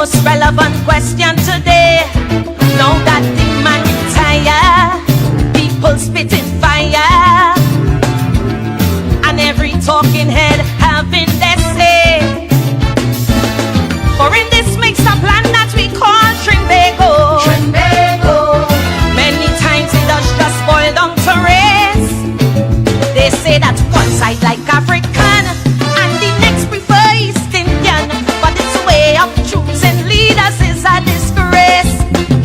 most relevant question today. Now that the man retire, people spitting fire, and every talking head having their say. For in this mixed up land that we call Trimbago, many times it does just boil down to race. They say that one side like African and the next prefer East Indian, but this way of choosing leaders is a disgrace.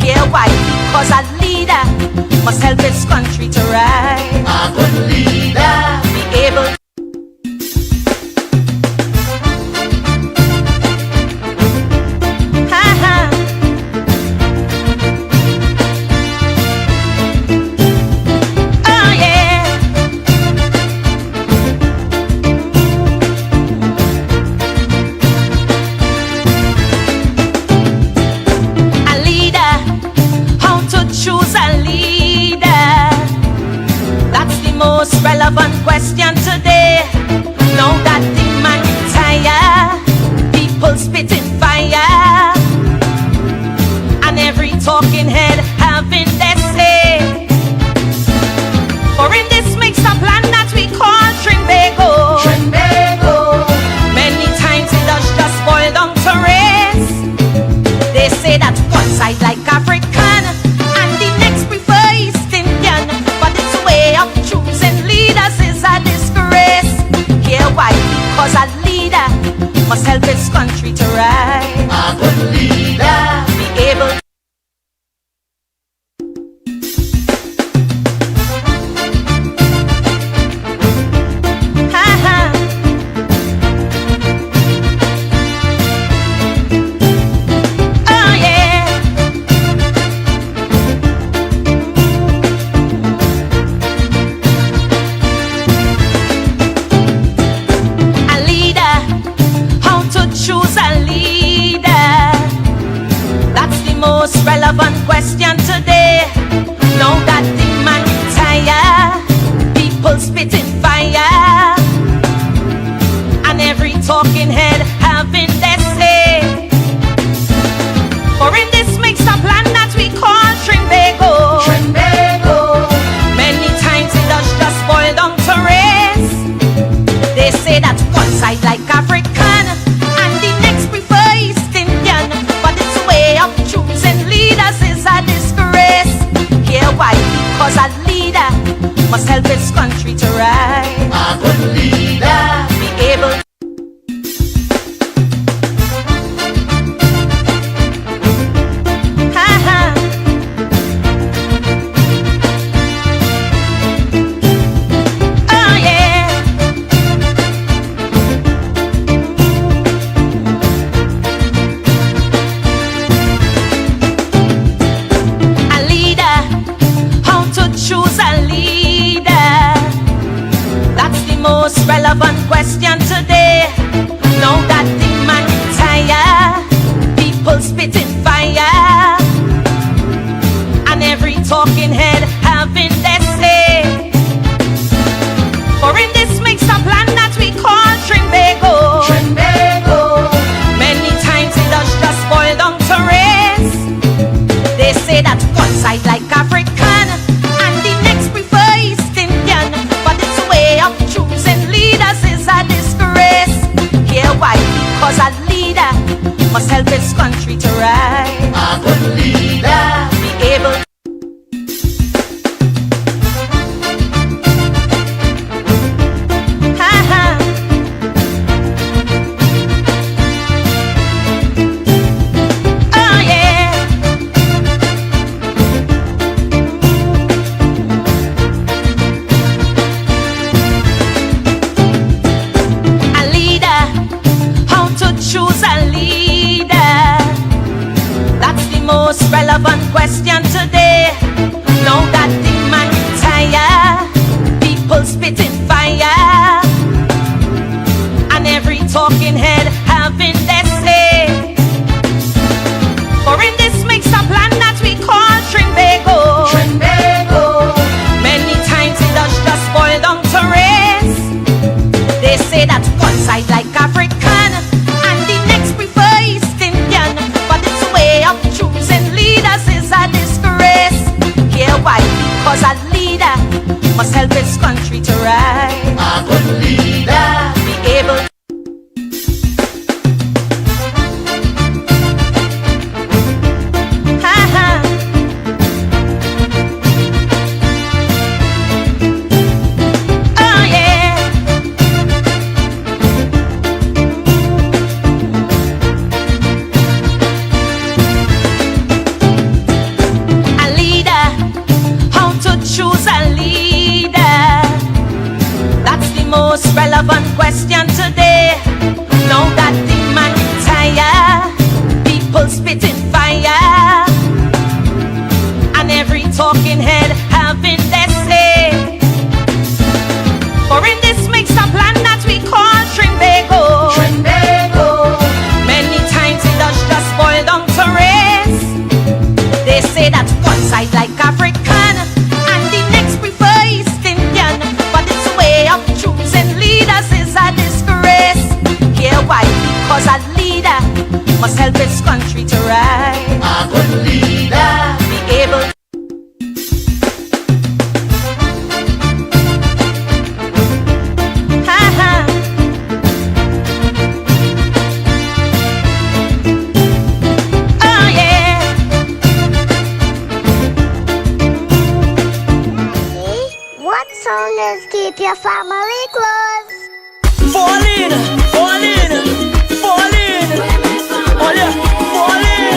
Hear why? Because a leader must help his country to rise. A good leader be able to relevant question today. Now that the man retire, people spitting fire, and every talking head having their say. For in this mixed up land that we call Trimbago, many times it does just boil down to race. They say that one side like African and the next prefer East Indian, but it's a way of choosing leaders is a disgrace. Hear why? Because a leader must help his country to rise. A good leader be able to relevant question today. Now that the man retire, people spitting fire, and every talking head having their say. For in this mixed up land that we call Trimbago, many times it does just boil down to race. They say that one side like African and the next prefer East Indian, but it's a way of choosing leaders is a disgrace. Hear why? Because a leader must help his country to rise. A good leader be able to relevant question today. Now that the man retire, people spitting fire, and every talking head having their say. For in this mixed up land that we call Trimbago, many times it does just boil down to race. They say that one side like African and the next prefer East Indian, but it's a way of choosing leaders is a disgrace. Hear why? Because a leader must help his country to rise. A good leader be able to relevant question today. Now that the man retire, people spitting fire, and every talking head having their say. For in this mixed up land that we call Trinbago, many times it does just boil down to race. They say that one side like African and the next prefer East Indian, but this way of choosing leaders is a disgrace. Here why? Because a leader must help his country to rise. A good leader. Be able to keep your family close. Fall in, fall in, fall in. Oh yeah, fall in.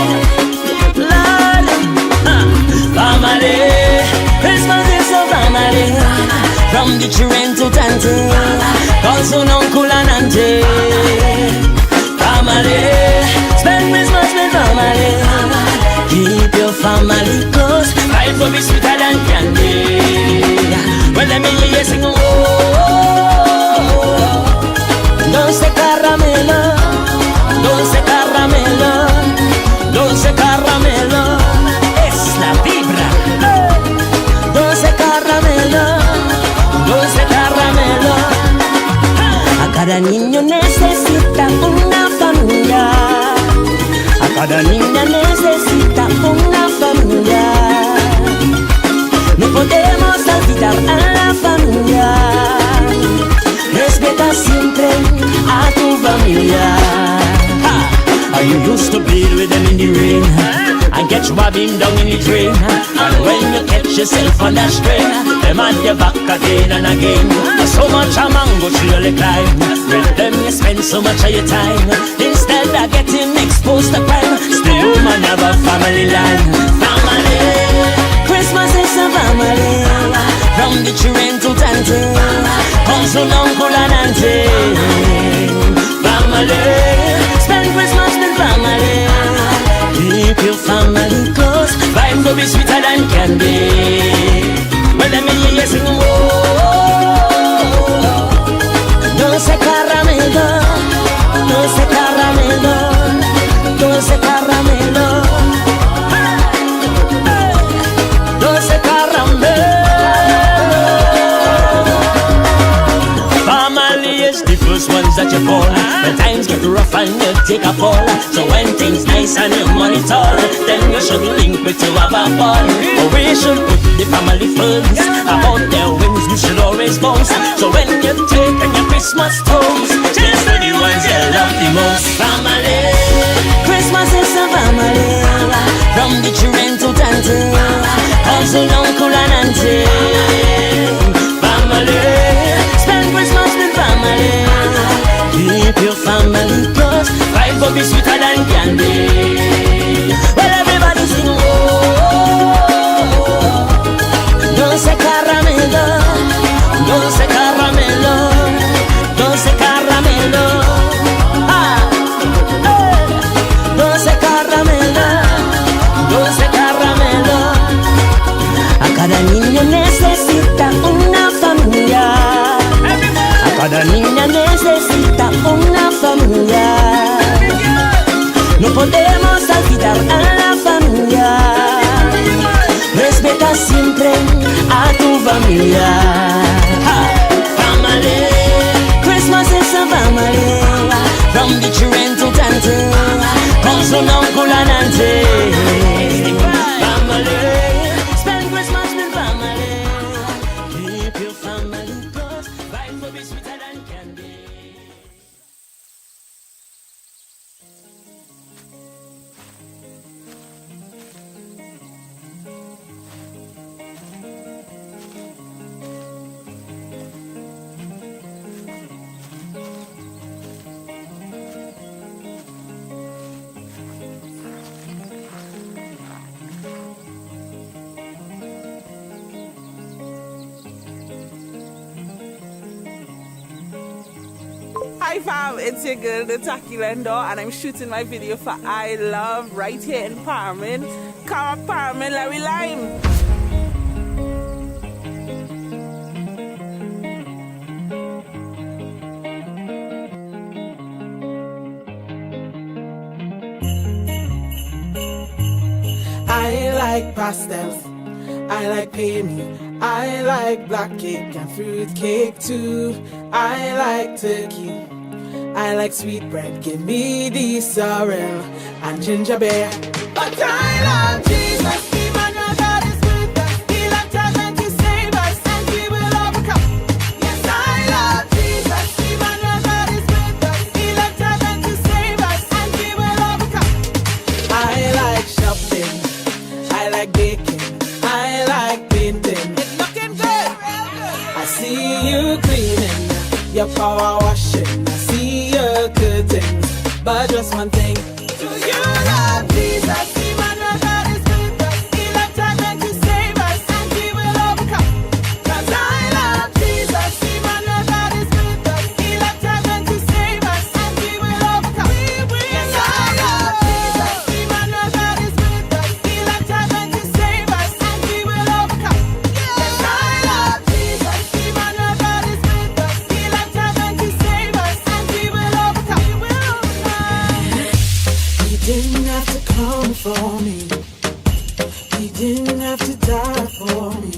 Lord, family. Christmas is a family. From the children to tante, cousin, uncle and auntie. Family, spend Christmas with family. Keep your family close. Life will be sweeter than candy. Well, let me hear you sing, oh, dulce caramelo, dulce caramelo, dulce caramelo, es la vibra. Dulce caramelo, dulce caramelo. A cada niño necesita una familia. A cada niña necesita una familia. No podemos olvidar a la familia. Respeta siempre a tu familia. Are you used to be with them in the rain and get you bobbing down in the drain? And when you catch yourself on that strain, them on your back again and again. There's so much a man go slowly climb. With them you spend so much of your time instead of getting exposed to crime. Still you man have a family line. Family. Christmas is a family. From the children to tante, cousin, uncle and auntie. Family, spend Christmas with family. Keep your family close. Vibes will be sweeter than candy. Well, let me hear you sing, oh, dulce caramelo, dulce caramelo, dulce caramelo. Ones that you call when times get rough and you take a fall. So when things nice and your money tall, then you should link with you have a ball. Or we should put the family first. About their wings you should always bounce. So when you take and your Christmas toast, just for the ones you love the most. Family, Christmas is a family. From the children to tante, cousin, uncle and auntie. Family, spend Christmas with family. Keep your family close. Life will be sweeter than candy. Well, everybody sing, oh, dulce caramelo, dulce caramelo, dulce caramelo. Ah, hey. Dulce caramelo, dulce caramelo. A cada niño necesita una familia. A cada niña necesita una familia. No podemos olvidar a la familia. Respeta siempre a tu familia. Family, Christmas is a family. From the children to tante, cousin, uncle and auntie. Family, spend Christmas with family. Keep your family close. Life will be sweeter than candy. Hi fam, it's your girl the Taki Lendor, and I'm shooting my video for I Love right here in Parman. Come up Parman, Larry Lime. I like pastels, I like pay me, I like black cake and fruit cake too. I like turkey, I like sweet bread, give me the sorrel and ginger beer. But I love Jesus, Emmanuel, God is with us. He left heaven to save us, and we will overcome. Yes, I love Jesus, Emmanuel, God is with us. He left heaven to save us, and we will overcome. I like shopping, I like baking, I like painting. It's looking good. I see you cleaning, your power washing. I see your curtains, but just one thing. Do you love Jesus? Emmanuel, God is with us. He left heaven to save us, and we will overcome. 'Cause I love Jesus. Emmanuel, God is with us. He left heaven to save us, and we will overcome. Yes, I love Jesus. Emmanuel, God is with us. He left heaven to save us, and we will overcome. Yes, I love Jesus. Emmanuel, God is with us. He left heaven to save us, and we will overcome. He didn't have to come for me. He didn't have to die for me.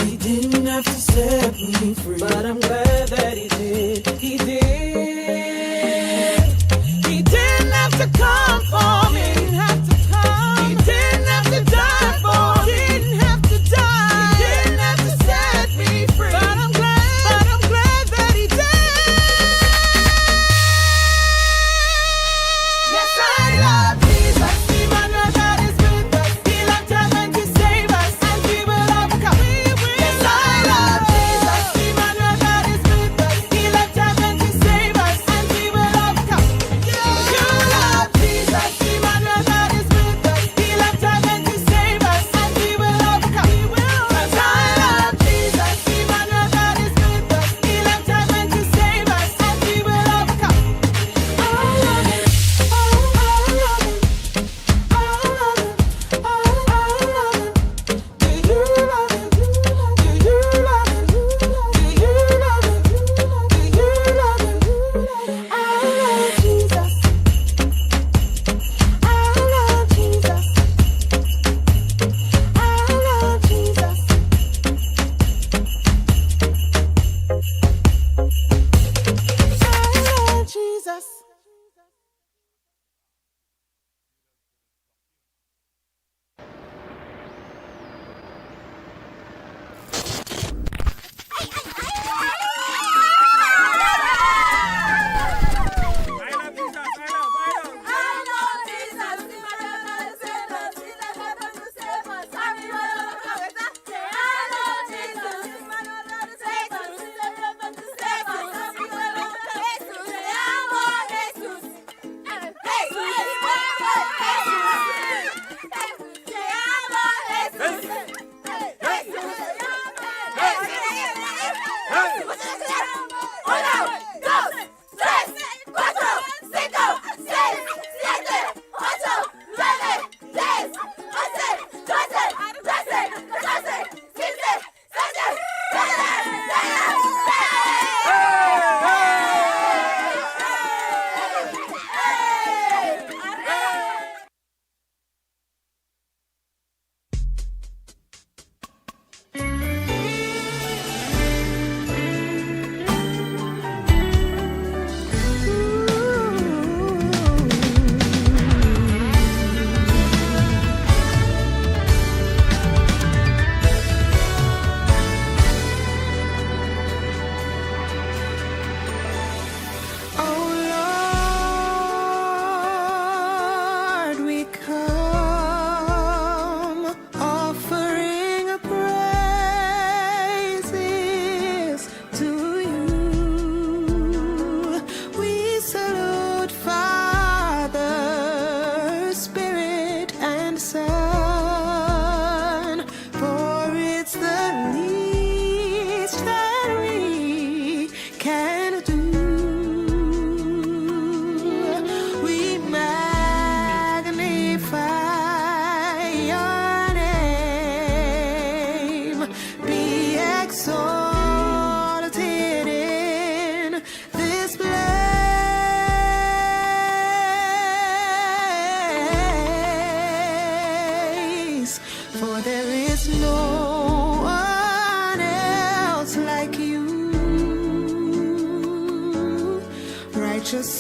He didn't have to set me free. But I'm glad that he did. He did. He didn't have to come for me. He didn't have to come. He didn't have to die for me. He didn't have to die. He didn't have to set me free. But I'm glad that he did. Yes, I love Jesus. Emmanuel, God is with us. He left heaven to save us, and we will overcome. Yes, I love Jesus. Emmanuel, God is with us. He left heaven to save us,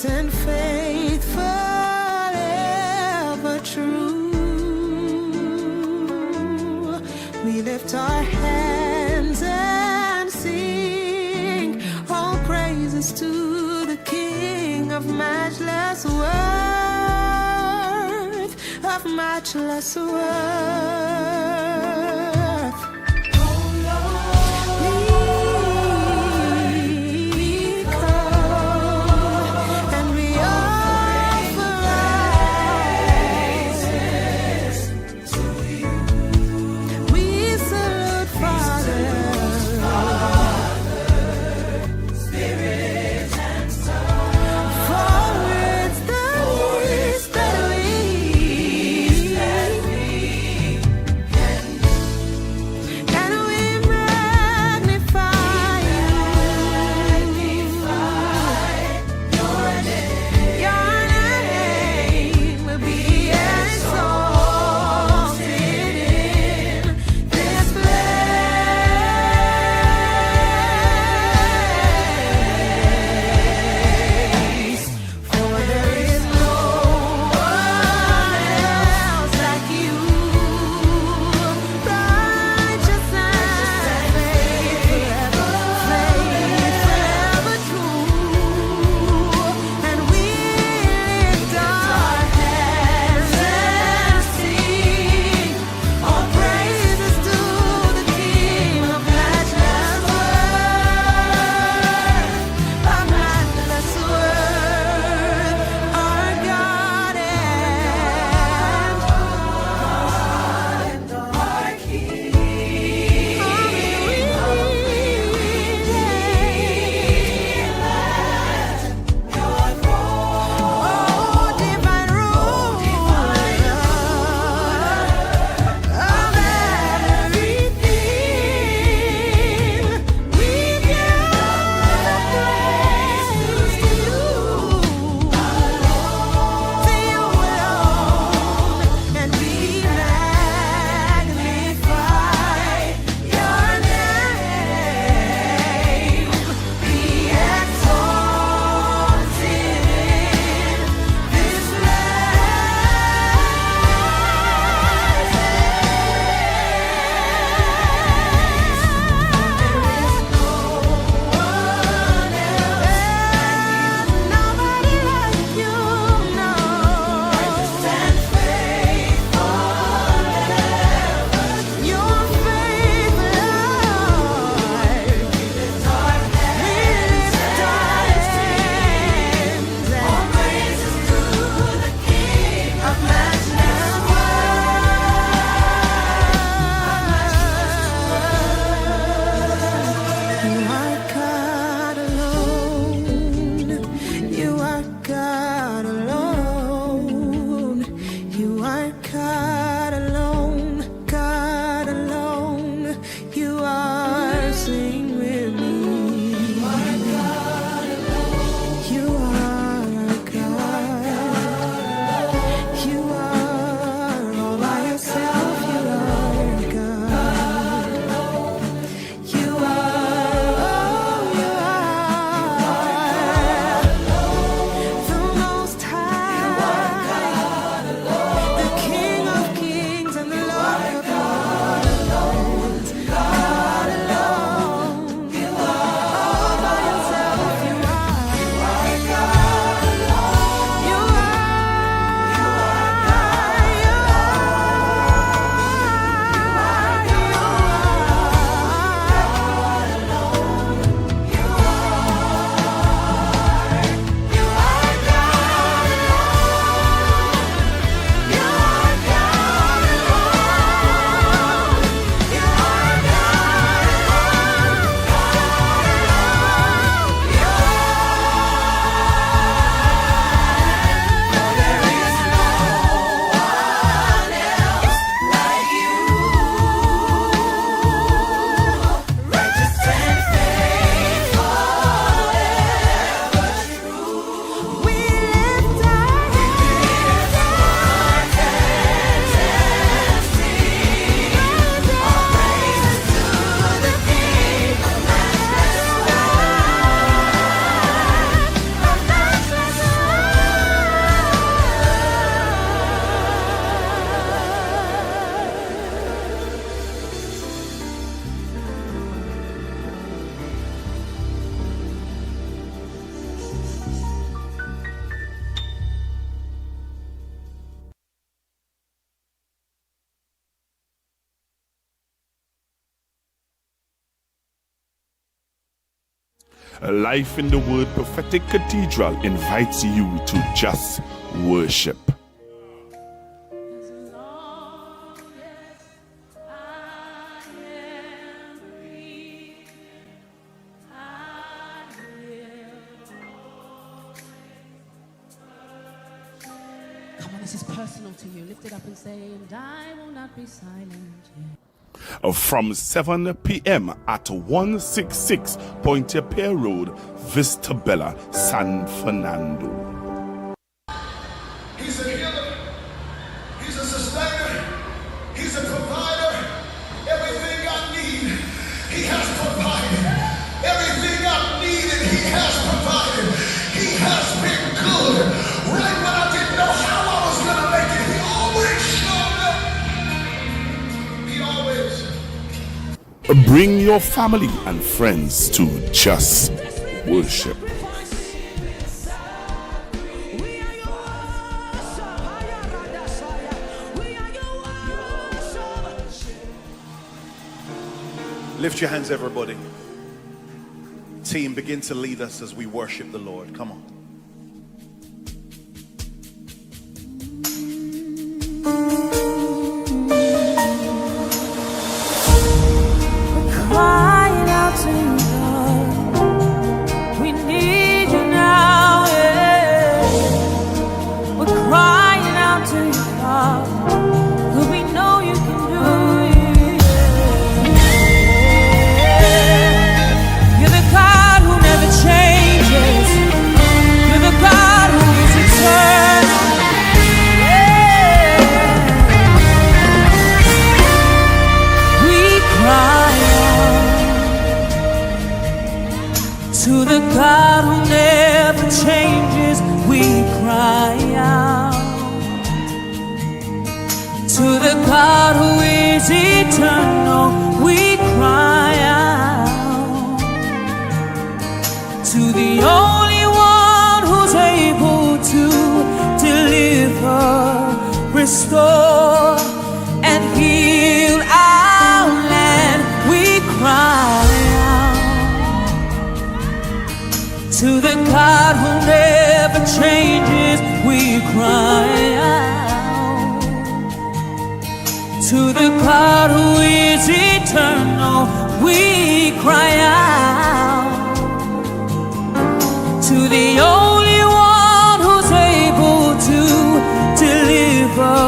and faithful, ever true. We lift our hands and sing all praises to the King of matchless worth, of matchless worth. Life in the Word Prophetic Cathedral invites you to just worship. Come on, this is personal to you. Lift it up and say, and I will not be silent. From 7 p.m. at 166 Pointe-a-Pierre Road, Vista Bella, San Fernando. He's a healer. He's a sustainer. He's a provider. Everything I need, he has provided. Everything I needed, he has provided. He has been good. Right when I didn't know how I was going to make it, he always showed up. He always. Bring your family and friends to just worship. Lift your hands, everybody. Team, begin to lead us as we worship the Lord. Come on. Crying out to you, Lord. We need you now, yeah. We're crying out to you, Lord. 'Cause we know you can do it. Yeah. You're the God who never changes. You're the God who is eternal. Yeah. We cry to the God who never changes, we cry out. To the God who is eternal, we cry out. To the only one who's able to deliver, restore, and heal our land, we cry out. To the God who never changes, we cry out. To the God who is eternal, we cry out. To the only one who's able to deliver,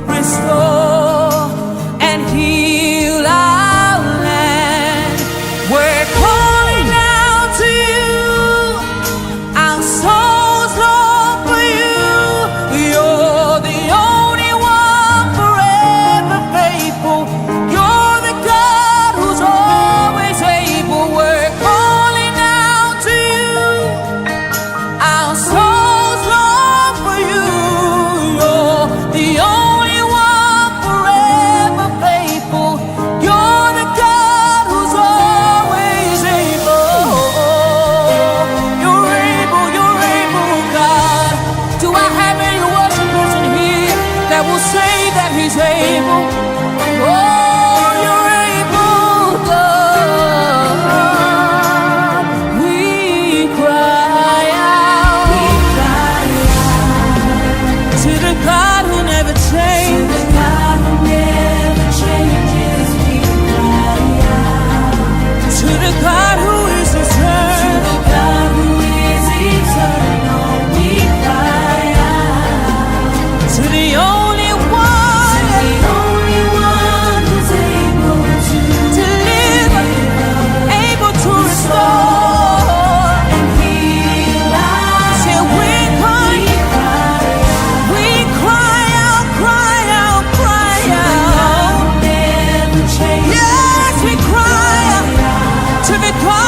restore, and heal our land. We're calling out to you. Our souls long for you. You're the only one forever faithful. You're the God who's always able. We're calling out to you. Our souls long for you. You're the only one forever faithful. You're the God who's always able. You're able, God. Do I have any worshipers in here that will say that He's able? Oh, you're able, God. We cry out. We cry out to the God who never changes. To the God who never changes. We cry out to the God who is eternal. To the God who is eternal. We cry out to the only one. To the only one who's able to deliver, able to restore and heal us. Say we're calling. We cry out, cry out, cry out. Yes, we cry out to the God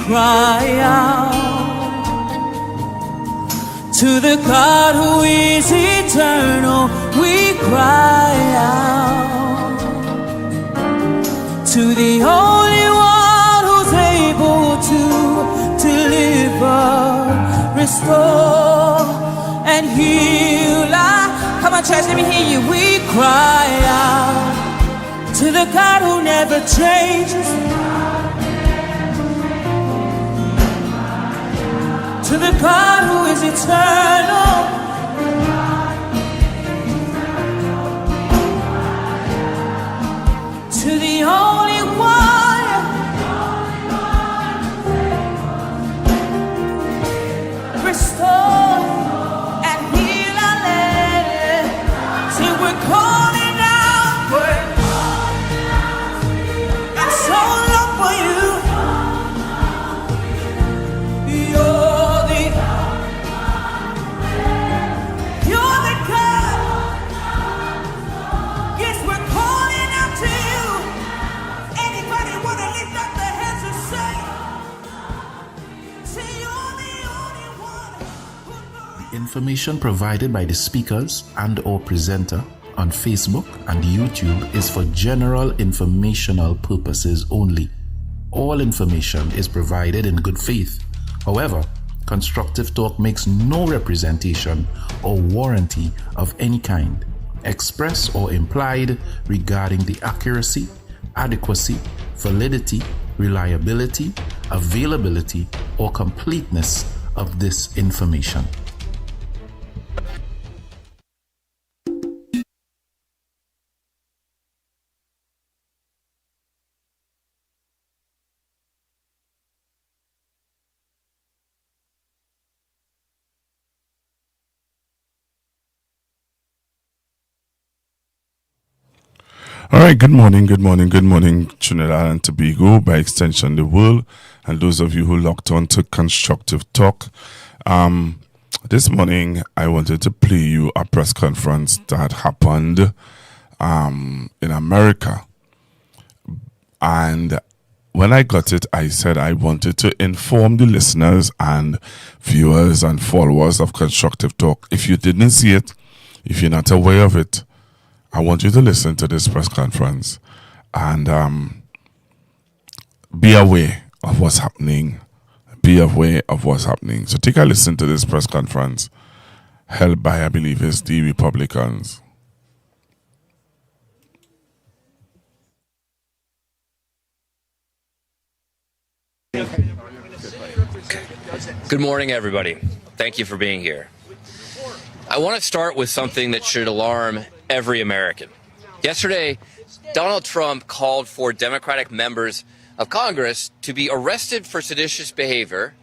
cry out to the God who is eternal. We cry out to the only one who's able to deliver, restore, and heal. Come on, church, let me hear you. We cry out to the God who never changes, to the God who is eternal, to the only one, restore and heal our land. See, we're calling out for our soul up for you. You're the God. Yes, we're calling out to you. Anybody want to lift up their hands and say you're the only one. Information provided by the speakers and or presenter on Facebook and YouTube is for general informational purposes only. All information is provided in good faith. However, Constructive Talk makes no representation or warranty of any kind, express or implied, regarding the accuracy, adequacy, validity, reliability, availability, or completeness of this information. All right, good morning, Trinidad and Tobago, by extension the world, and those of you who locked on to Constructive Talk. This morning, I wanted to play you a press conference that happened in America. And when I got it, I said I wanted to inform the listeners and viewers and followers of Constructive Talk. If you didn't see it, if you're not aware of it, I want you to listen to this press conference and be aware of what's happening. Be aware of what's happening. So take a listen to this press conference held by, I believe, it's the Republicans. Good morning, everybody. Thank you for being here. I want to start with something that should alarm every American. Yesterday, Donald Trump called for Democratic members of Congress to be arrested for seditious behavior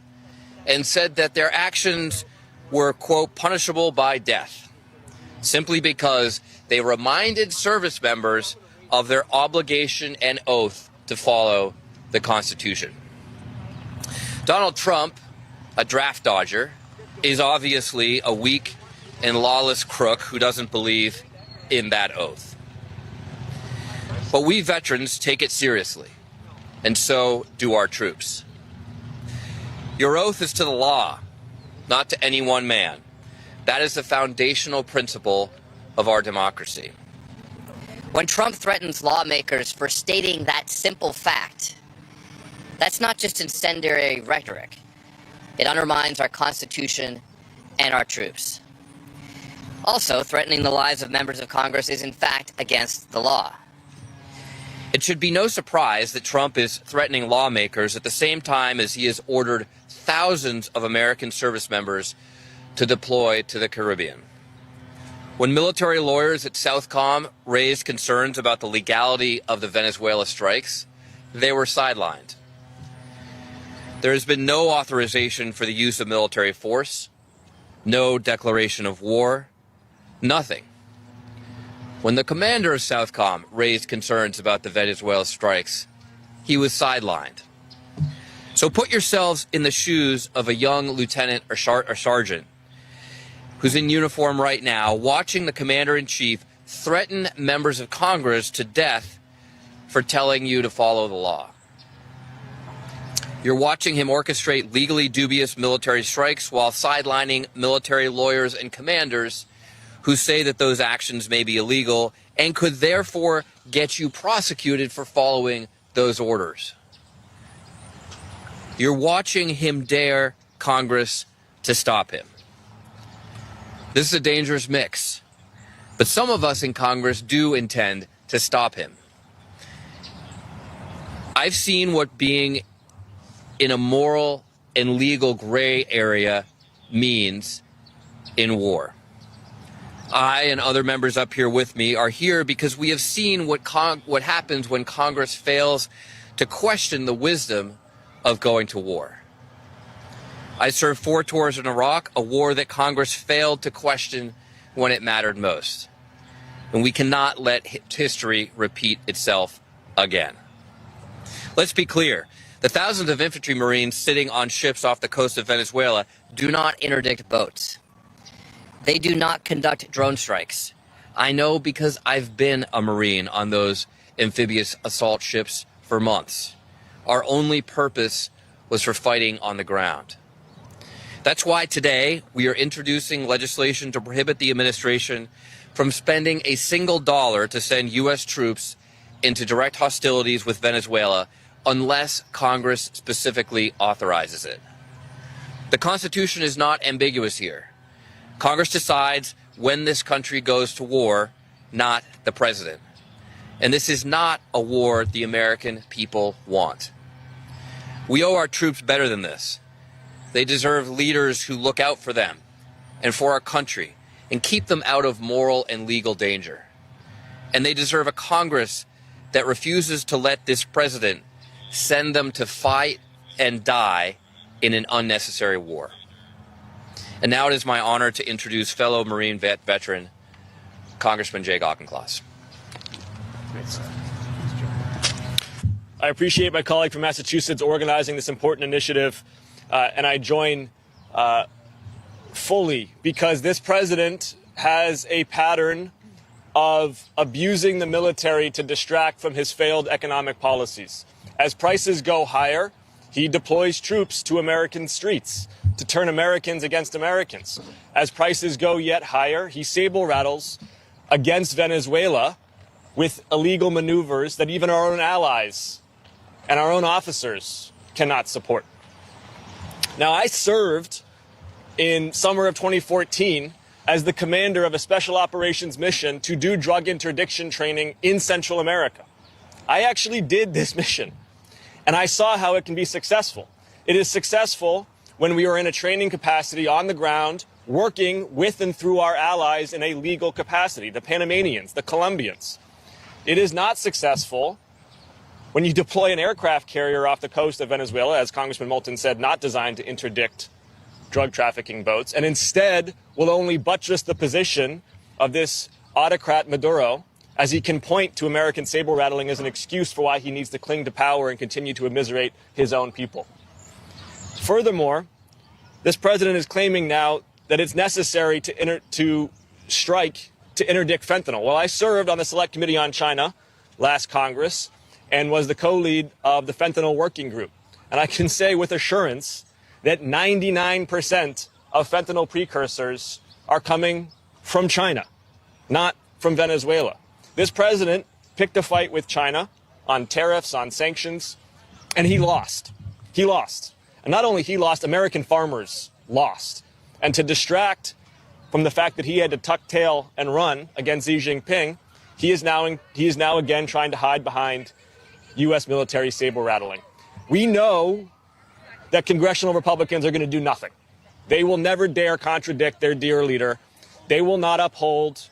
and said that their actions were, quote, punishable by death, simply because they reminded service members of their obligation and oath to follow the Constitution. Donald Trump, a draft dodger, is obviously a weak and lawless crook who doesn't believe in that oath. But we veterans take it seriously, and so do our troops. Your oath is to the law, not to any one man. That is the foundational principle of our democracy. When Trump threatens lawmakers for stating that simple fact, that's not just incendiary rhetoric. It undermines our Constitution and our troops. Also, threatening the lives of members of Congress is in fact against the law. It should be no surprise that Trump is threatening lawmakers at the same time as he has ordered thousands of American service members to deploy to the Caribbean. When military lawyers at Southcom raised concerns about the legality of the Venezuela strikes, they were sidelined. There has been no authorization for the use of military force, no declaration of war, nothing. When the commander of Southcom raised concerns about the Venezuela strikes, he was sidelined. So put yourselves in the shoes of a young lieutenant or sergeant who's in uniform right now, watching the commander-in-chief threaten members of Congress to death for telling you to follow the law. You're watching him orchestrate legally dubious military strikes while sidelining military lawyers and commanders who say that those actions may be illegal and could therefore get you prosecuted for following those orders. You're watching him dare Congress to stop him. This is a dangerous mix, but some of us in Congress do intend to stop him. I've seen what being in a moral and legal gray area means in war. I and other members up here with me are here because we have seen what happens when Congress fails to question the wisdom of going to war. I served 4 tours in Iraq, a war that Congress failed to question when it mattered most. And we cannot let history repeat itself again. Let's be clear. The thousands of infantry Marines sitting on ships off the coast of Venezuela do not interdict boats. They do not conduct drone strikes. I know because I've been a Marine on those amphibious assault ships for months. Our only purpose was for fighting on the ground. That's why today we are introducing legislation to prohibit the administration from spending a single dollar to send U.S. troops into direct hostilities with Venezuela unless Congress specifically authorizes it. The Constitution is not ambiguous here. Congress decides when this country goes to war, not the president. And this is not a war the American people want. We owe our troops better than this. They deserve leaders who look out for them and for our country and keep them out of moral and legal danger. And they deserve a Congress that refuses to let this president send them to fight and die in an unnecessary war. And now it is my honor to introduce fellow Marine veteran, Congressman Jake Auchincloss. I appreciate my colleague from Massachusetts organizing this important initiative, and I join fully because this president has a pattern of abusing the military to distract from his failed economic policies. As prices go higher, he deploys troops to American streets to turn Americans against Americans. As prices go yet higher, he saber rattles against Venezuela with illegal maneuvers that even our own allies and our own officers cannot support. Now, I served in summer of 2014 as the commander of a special operations mission to do drug interdiction training in Central America. I actually did this mission, and I saw how it can be successful. It is successful when we are in a training capacity on the ground, working with and through our allies in a legal capacity, the Panamanians, the Colombians. It is not successful when you deploy an aircraft carrier off the coast of Venezuela, as Congressman Moulton said, not designed to interdict drug trafficking boats, and instead will only buttress the position of this autocrat Maduro, as he can point to American saber rattling as an excuse for why he needs to cling to power and continue to immiserate his own people. Furthermore, this president is claiming now that it's necessary to strike to interdict fentanyl. Well, I served on the Select Committee on China last Congress and was the co-lead of the fentanyl working group. And I can say with assurance that 99% of fentanyl precursors are coming from China, not from Venezuela. This president picked a fight with China on tariffs, on sanctions, and he lost. He lost. And not only he lost, American farmers lost. And to distract from the fact that he had to tuck tail and run against Xi Jinping, he is now again trying to hide behind U.S. military saber rattling. We know that congressional Republicans are going to do nothing. They will never dare contradict their dear leader. They will not uphold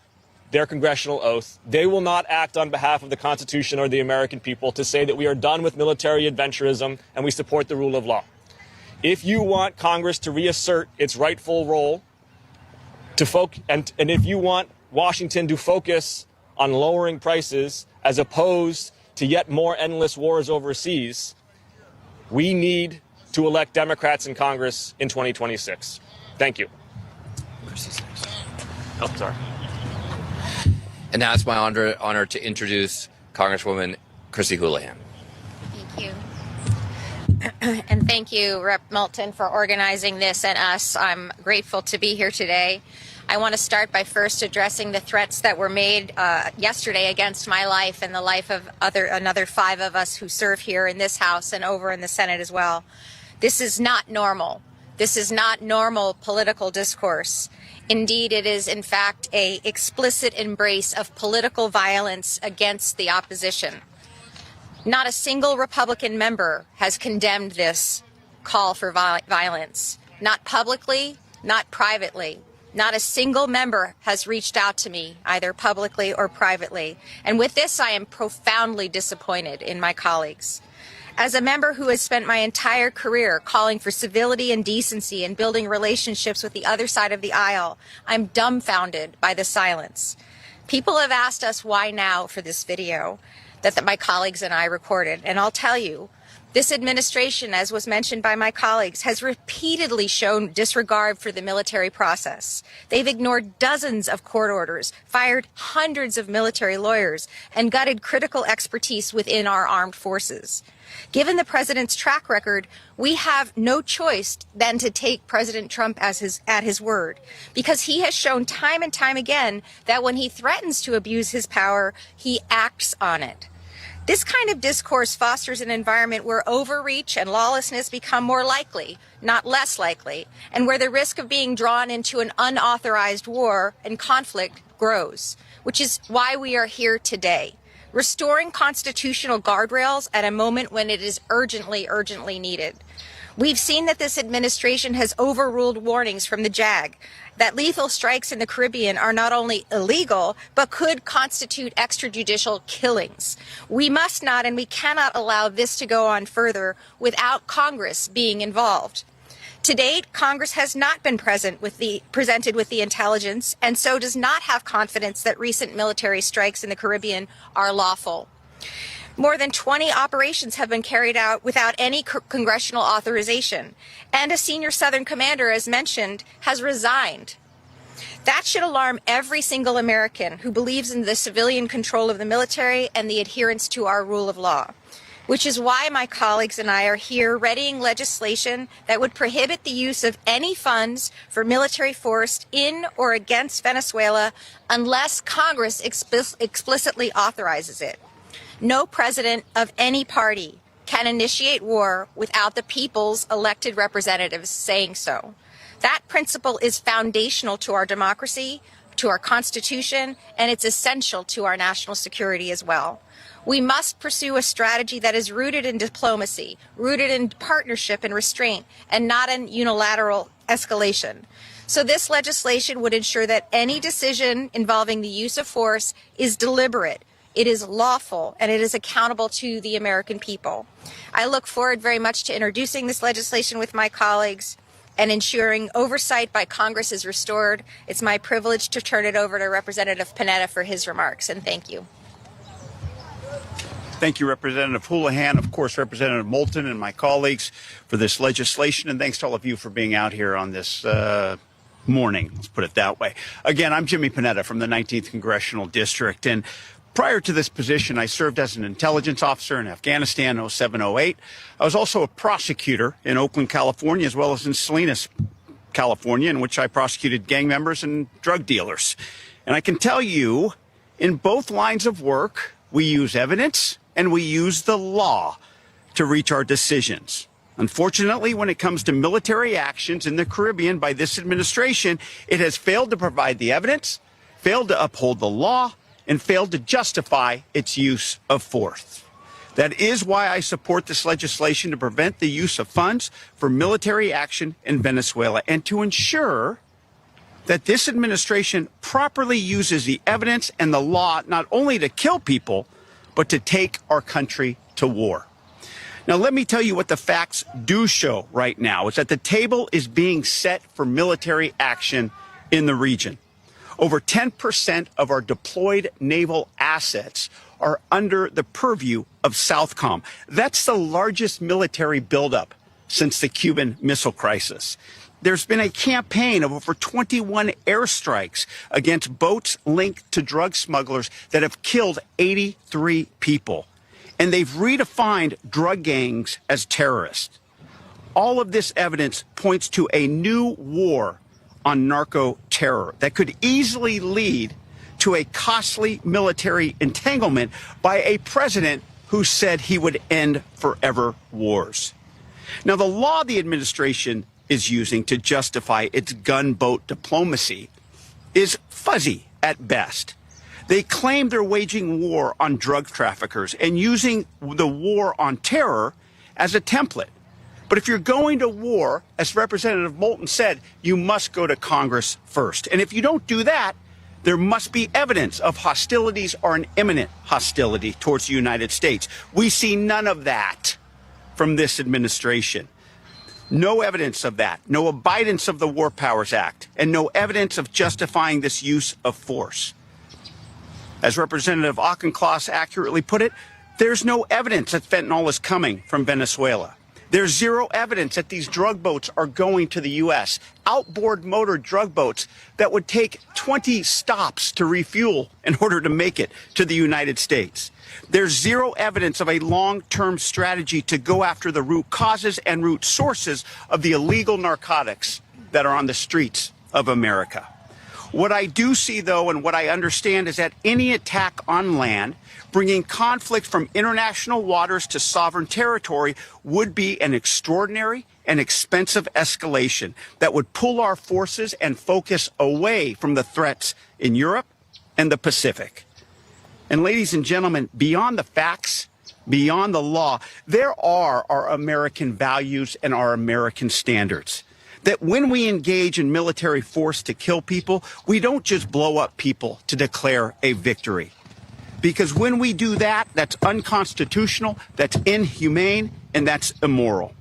their congressional oath. They will not act on behalf of the Constitution or the American people to say that we are done with military adventurism and we support the rule of law. If you want Congress to reassert its rightful role to and if you want Washington to focus on lowering prices as opposed to yet more endless wars overseas, we need to elect Democrats in Congress in 2026. Thank you. Oh, sorry. And now it's my honor to introduce Congresswoman Chrissy Houlihan. Thank you. And thank you, Rep. Moulton, for organizing this and us. I'm grateful to be here today. I want to start by first addressing the threats that were made yesterday against my life and the life of another 5 of us who serve here in this House and over in the Senate as well. This is not normal. This is not normal political discourse. Indeed, it is, in fact, an explicit embrace of political violence against the opposition. Not a single Republican member has condemned this call for violence. Not publicly, not privately. Not a single member has reached out to me, either publicly or privately. And with this, I am profoundly disappointed in my colleagues. As a member who has spent my entire career calling for civility and decency and building relationships with the other side of the aisle, I'm dumbfounded by the silence. People have asked us why now for this video that my colleagues and I recorded. And I'll tell you, this administration, as was mentioned by my colleagues, has repeatedly shown disregard for the military process. They've ignored dozens of court orders, fired hundreds of military lawyers, and gutted critical expertise within our armed forces. Given the president's track record, we have no choice than to take President Trump at his word, because he has shown time and time again that when he threatens to abuse his power, he acts on it. This kind of discourse fosters an environment where overreach and lawlessness become more likely, not less likely, and where the risk of being drawn into an unauthorized war and conflict grows, which is why we are here today, restoring constitutional guardrails at a moment when it is urgently, urgently needed. We've seen that this administration has overruled warnings from the JAG that lethal strikes in the Caribbean are not only illegal, but could constitute extrajudicial killings. We must not and we cannot allow this to go on further without Congress being involved. To date, Congress has not been presented with the intelligence and so does not have confidence that recent military strikes in the Caribbean are lawful. More than 20 operations have been carried out without any congressional authorization, and a senior Southern commander, as mentioned, has resigned. That should alarm every single American who believes in the civilian control of the military and the adherence to our rule of law, which is why my colleagues and I are here readying legislation that would prohibit the use of any funds for military force in or against Venezuela unless Congress explicitly authorizes it. No president of any party can initiate war without the people's elected representatives saying so. That principle is foundational to our democracy, to our Constitution, and it's essential to our national security as well. We must pursue a strategy that is rooted in diplomacy, rooted in partnership and restraint, and not in unilateral escalation. So this legislation would ensure that any decision involving the use of force is deliberate, it is lawful, and it is accountable to the American people. I look forward very much to introducing this legislation with my colleagues and ensuring oversight by Congress is restored. It's my privilege to turn it over to Representative Panetta for his remarks, and thank you. Thank you, Representative Houlihan, of course, Representative Moulton and my colleagues for this legislation, and thanks to all of you for being out here on this morning, let's put it that way. Again, I'm Jimmy Panetta from the 19th Congressional District, and prior to this position, I served as an intelligence officer in Afghanistan 07-08. I was also a prosecutor in Oakland, California, as well as in Salinas, California, in which I prosecuted gang members and drug dealers. And I can tell you, in both lines of work, we use evidence and we use the law to reach our decisions. Unfortunately, when it comes to military actions in the Caribbean by this administration, it has failed to provide the evidence, failed to uphold the law, and failed to justify its use of force. That is why I support this legislation to prevent the use of funds for military action in Venezuela and to ensure that this administration properly uses the evidence and the law not only to kill people, but to take our country to war. Now, let me tell you what the facts do show right now is that the table is being set for military action in the region. Over 10% of our deployed naval assets are under the purview of Southcom. That's the largest military buildup since the Cuban Missile Crisis. There's been a campaign of over 21 airstrikes against boats linked to drug smugglers that have killed 83 people. And they've redefined drug gangs as terrorists. All of this evidence points to a new war on narco terror that could easily lead to a costly military entanglement by a president who said he would end forever wars. Now, the law the administration is using to justify its gunboat diplomacy is fuzzy at best. They claim they're waging war on drug traffickers and using the war on terror as a template. But if you're going to war, as Representative Moulton said, you must go to Congress first. And if you don't do that, there must be evidence of hostilities or an imminent hostility towards the United States. We see none of that from this administration. No evidence of that, no abidance of the War Powers Act, and no evidence of justifying this use of force. As Representative Auchincloss accurately put it, there's no evidence that fentanyl is coming from Venezuela. There's zero evidence that these drug boats are going to the U.S. Outboard motor drug boats that would take 20 stops to refuel in order to make it to the United States. There's zero evidence of a long-term strategy to go after the root causes and root sources of the illegal narcotics that are on the streets of America. What I do see, though, and what I understand is that any attack on land, bringing conflict from international waters to sovereign territory, would be an extraordinary and expensive escalation that would pull our forces and focus away from the threats in Europe and the Pacific. And ladies and gentlemen, beyond the facts, beyond the law, there are our American values and our American standards. That when we engage in military force to kill people, we don't just blow up people to declare a victory. Because when we do that, that's unconstitutional, that's inhumane, and that's immoral.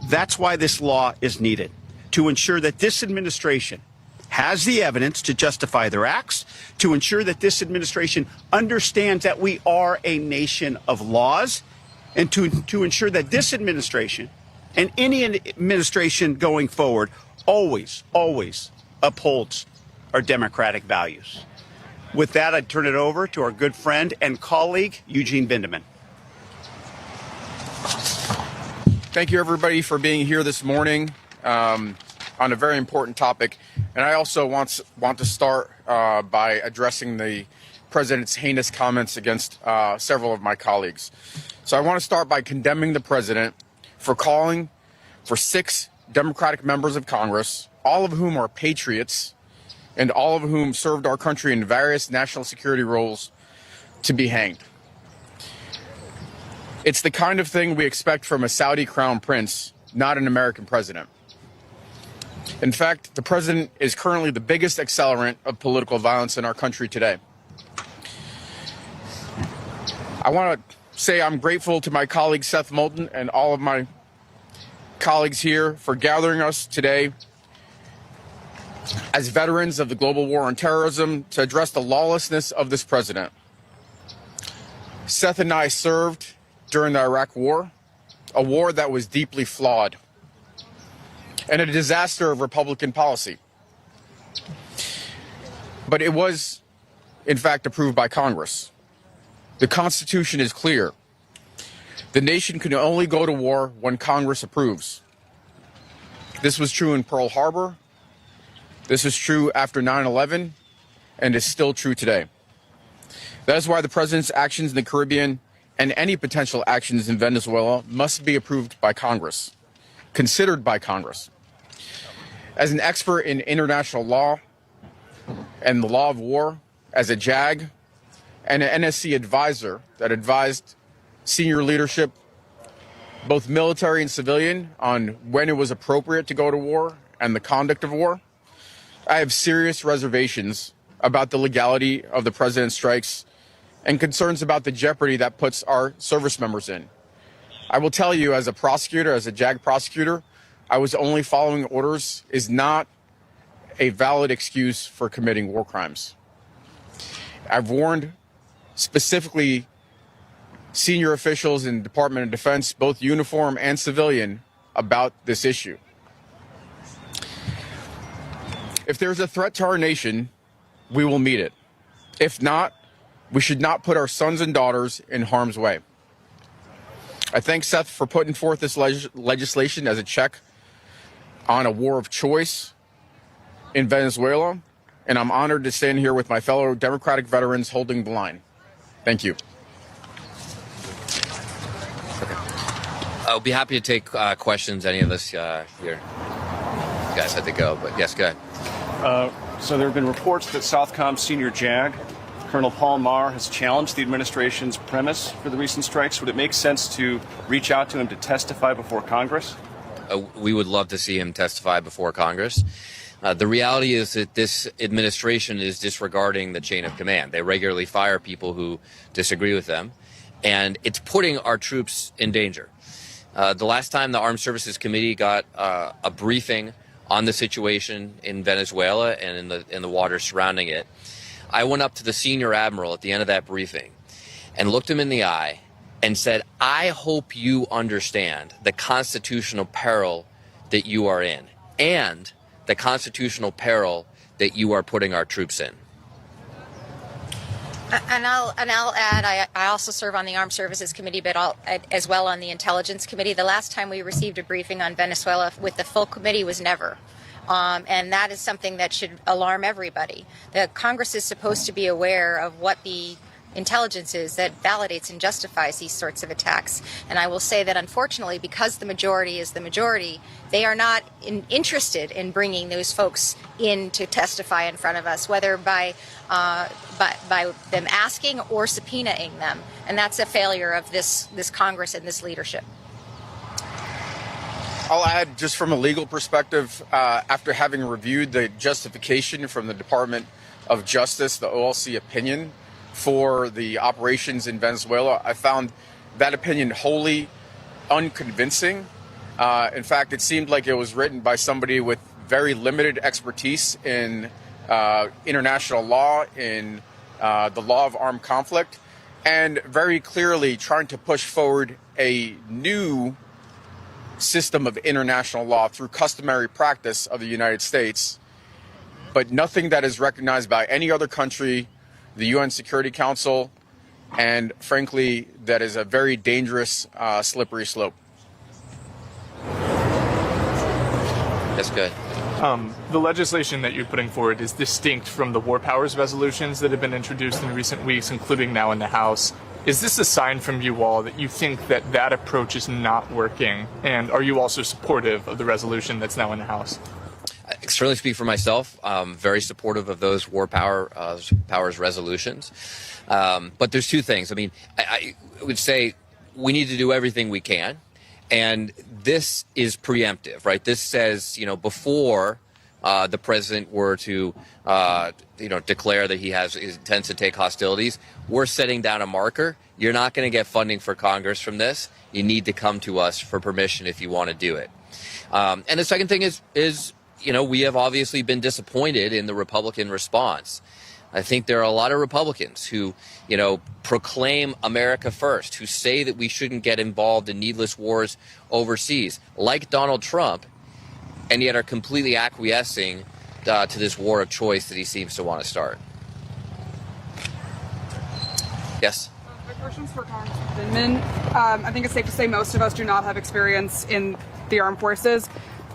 That's why this law is needed, to ensure that this administration has the evidence to justify their acts, to ensure that this administration understands that we are a nation of laws, and to ensure that this administration and any administration going forward always upholds our democratic values. With that, I turn it over to our good friend and colleague, Eugene Bindeman. Thank you, everybody, for being here this morning on a very important topic. And I also want to start by addressing the president's heinous comments against several of my colleagues. So I want to start by condemning the president for calling for 6 Democratic members of Congress, all of whom are patriots, and all of whom served our country in various national security roles, to be hanged. It's the kind of thing we expect from a Saudi crown prince, not an American president. In fact, the president is currently the biggest accelerant of political violence in our country today. I want to say I'm grateful to my colleague Seth Moulton and all of my colleagues here for gathering us today as veterans of the global war on terrorism to address the lawlessness of this president. Seth and I served during the Iraq War, a war that was deeply flawed and a disaster of Republican policy. But it was, in fact, approved by Congress. The Constitution is clear. The nation can only go to war when Congress approves. This was true in Pearl Harbor. This is true after 9/11, and is still true today. That is why the president's actions in the Caribbean and any potential actions in Venezuela must be approved by Congress, considered by Congress. As an expert in international law and the law of war, as a JAG, and an NSC advisor that advised senior leadership, both military and civilian, on when it was appropriate to go to war and the conduct of war, I have serious reservations about the legality of the president's strikes and concerns about the jeopardy that puts our service members in. I will tell you, as a prosecutor, as a JAG prosecutor, I was only following orders is not a valid excuse for committing war crimes. I've warned specifically senior officials in the Department of Defense, both uniform and civilian, about this issue. If there's a threat to our nation, we will meet it. If not, we should not put our sons and daughters in harm's way. I thank Seth for putting forth this legislation as a check on a war of choice in Venezuela, and I'm honored to stand here with my fellow Democratic veterans holding the line. Thank you. I'll be happy to take questions. Any of us here? You guys had to go, but yes, go ahead. So there have been reports that Southcom senior JAG, Colonel Paul Maher, has challenged the administration's premise for the recent strikes. Would it make sense to reach out to him to testify before Congress? We would love to see him testify before Congress. The reality is that this administration is disregarding the chain of command. They regularly fire people who disagree with them, and it's putting our troops in danger. The last time the Armed Services Committee got a briefing on the situation in Venezuela and in the waters surrounding it, I went up to the senior admiral at the end of that briefing and looked him in the eye and said, I hope you understand the constitutional peril that you are in and the constitutional peril that you are putting our troops in. And I'll add, I also serve on the Armed Services Committee, but as well on the Intelligence Committee. The last time we received a briefing on Venezuela with the full committee was never. And that is something that should alarm everybody. The Congress is supposed to be aware of what the intelligence is that validates and justifies these sorts of attacks. And I will say that unfortunately, because the majority is the majority, they are not interested in bringing those folks in to testify in front of us, whether by them asking or subpoenaing them. And that's a failure of this Congress and this leadership. I'll add, just from a legal perspective, after having reviewed the justification from the Department of Justice, the OLC opinion for the operations in Venezuela, I found that opinion wholly unconvincing. In fact, it seemed like it was written by somebody with very limited expertise in international law, in the law of armed conflict, and very clearly trying to push forward a new system of international law through customary practice of the United States, but nothing that is recognized by any other country, the UN Security Council, and frankly, that is a very dangerous, slippery slope. That's good. The legislation that you're putting forward is distinct from the war powers resolutions that have been introduced in recent weeks, including now in the House. Is this a sign from you all that you think that that approach is not working? And are you also supportive of the resolution that's now in the House? I can certainly speak for myself. Very supportive of those war powers resolutions. But there's two things. I mean, I would say we need to do everything we can. And this is preemptive, right? This says, before the president were to, declare that he intends to take hostilities, we're setting down a marker. You're not going to get funding for Congress from this. You need to come to us for permission if you want to do it. And the second thing is, we have obviously been disappointed in the Republican response. I think there are a lot of Republicans who, proclaim America first, who say that we shouldn't get involved in needless wars overseas, like Donald Trump, and yet are completely acquiescing to this war of choice that he seems to want to start. Yes? My question's for Congressman Vindman. I think it's safe to say most of us do not have experience in the armed forces.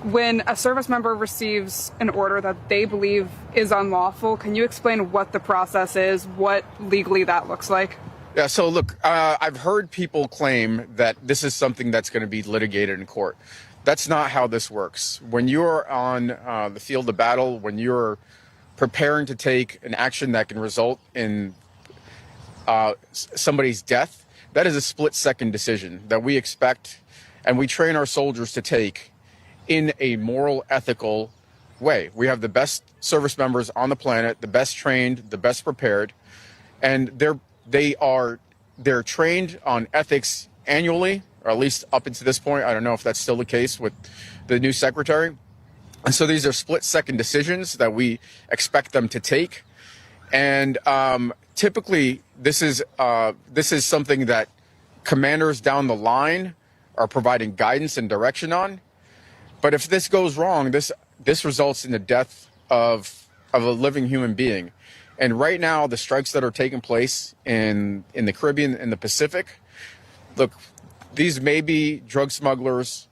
When a service member receives an order that they believe is unlawful, can you explain what the process is, what legally that looks like? Yeah, so look, I've heard people claim that this is something that's going to be litigated in court. That's not how this works. When you're on the field of battle, when you're preparing to take an action that can result in somebody's death, that is a split-second decision that we expect and we train our soldiers to take in a moral, ethical way. We have the best service members on the planet, the best trained, the best prepared, and they're trained on ethics annually, or at least up until this point. I don't know if that's still the case with the new secretary. And so these are split-second decisions that we expect them to take. And typically, this is something that commanders down the line are providing guidance and direction on. But if this goes wrong, this results in the death of a living human being. And right now, the strikes that are taking place in the Caribbean and the Pacific, look, these may be drug smugglers.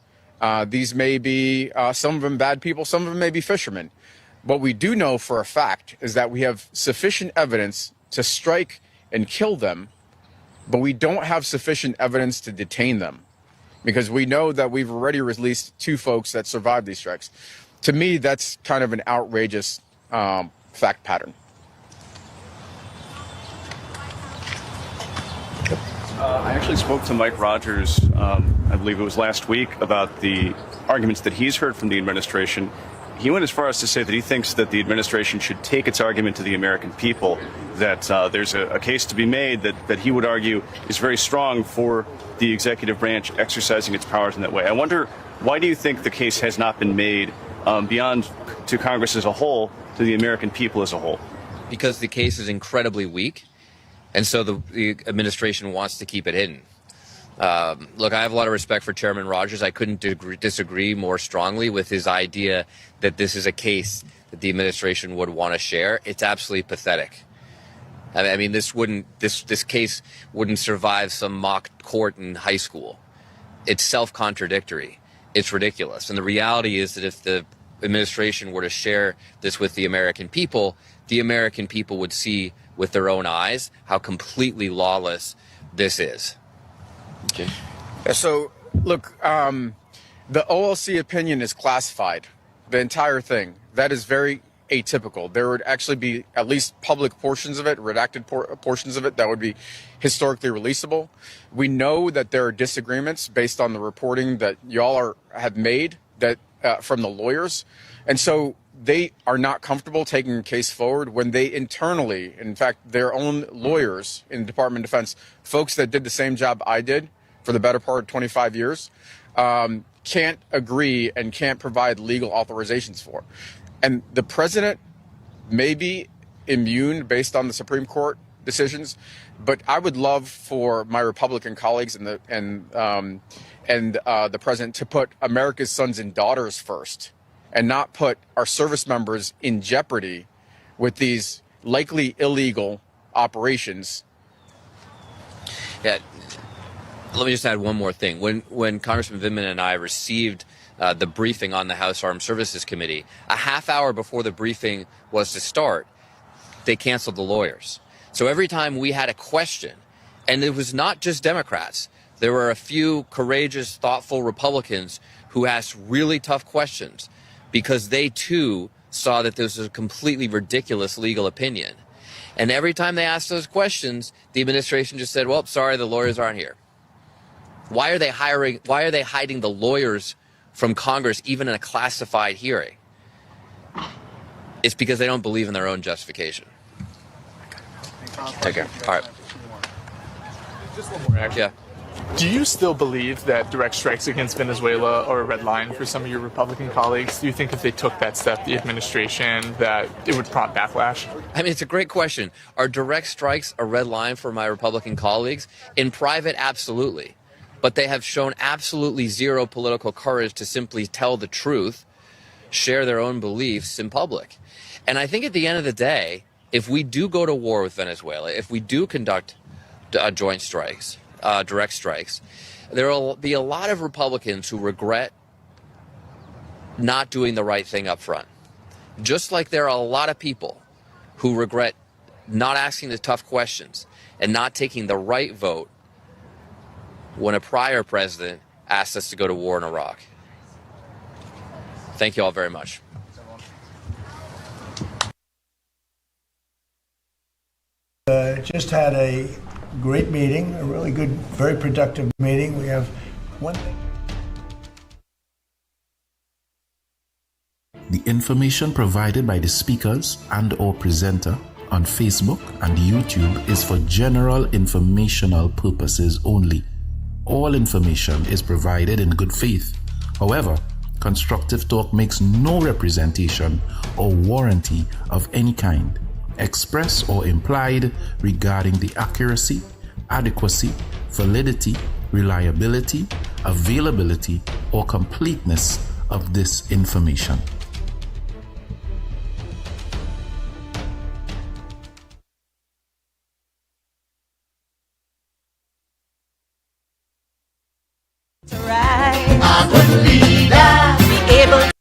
These may be, some of them bad people, some of them may be fishermen. What we do know for a fact is that we have sufficient evidence to strike and kill them, but we don't have sufficient evidence to detain them, because we know that we've already released 2 folks that survived these strikes. To me, that's kind of an outrageous fact pattern. I actually spoke to Mike Rogers, I believe it was last week, about the arguments that he's heard from the administration. He went as far as to say that he thinks that the administration should take its argument to the American people, that there's a case to be made that he would argue is very strong for the executive branch exercising its powers in that way. I wonder, why do you think the case has not been made beyond to Congress as a whole, to the American people as a whole? Because the case is incredibly weak, and so the administration wants to keep it hidden. Look, I have a lot of respect for Chairman Rogers. I couldn't disagree more strongly with his idea that this is a case that the administration would want to share. It's absolutely pathetic. I mean, this case wouldn't survive some mock court in high school. It's self-contradictory. It's ridiculous. And the reality is that if the administration were to share this with the American people would see with their own eyes how completely lawless this is. Okay. So, look, the OLC opinion is classified, the entire thing. That is very atypical. There would actually be at least public portions of it, redacted portions of it, that would be historically releasable. We know that there are disagreements based on the reporting that y'all have made that from the lawyers. And so they are not comfortable taking a case forward when they internally, in fact, their own lawyers in the Department of Defense, folks that did the same job I did for the better part of 25 years, can't agree and can't provide legal authorizations for. And the president may be immune based on the Supreme Court decisions, but I would love for my Republican colleagues and the president to put America's sons and daughters first, and not put our service members in jeopardy with these likely illegal operations. Yeah. Let me just add one more thing. When Congressman Vindman and I received the briefing on the House Armed Services Committee, a half hour before the briefing was to start, they canceled the lawyers. So every time we had a question, and it was not just Democrats, there were a few courageous, thoughtful Republicans who asked really tough questions because they too saw that this was a completely ridiculous legal opinion. And every time they asked those questions, the administration just said, well, sorry, the lawyers aren't here. Why are they hiding the lawyers from Congress even in a classified hearing? It's because they don't believe in their own justification. Take care. All right. Just one more, actually. Yeah. Do you still believe that direct strikes against Venezuela are a red line for some of your Republican colleagues? Do you think if they took that step, the administration, that it would prompt backlash? I mean, it's a great question. Are direct strikes a red line for my Republican colleagues? In private, absolutely. But they have shown absolutely zero political courage to simply tell the truth, share their own beliefs in public. And I think at the end of the day, if we do go to war with Venezuela, if we do conduct joint strikes, direct strikes, there will be a lot of Republicans who regret not doing the right thing up front. Just like there are a lot of people who regret not asking the tough questions and not taking the right vote when a prior president asked us to go to war in Iraq. Thank you all very much. Just had a great meeting, a really good, very productive meeting. We have one thing. The information provided by the speakers and/or presenter on Facebook and YouTube is for general informational purposes only. All information is provided in good faith. However, Constructive Talk makes no representation or warranty of any kind, express or implied, regarding the accuracy, adequacy, validity, reliability, availability, or completeness of this information. leader, be able.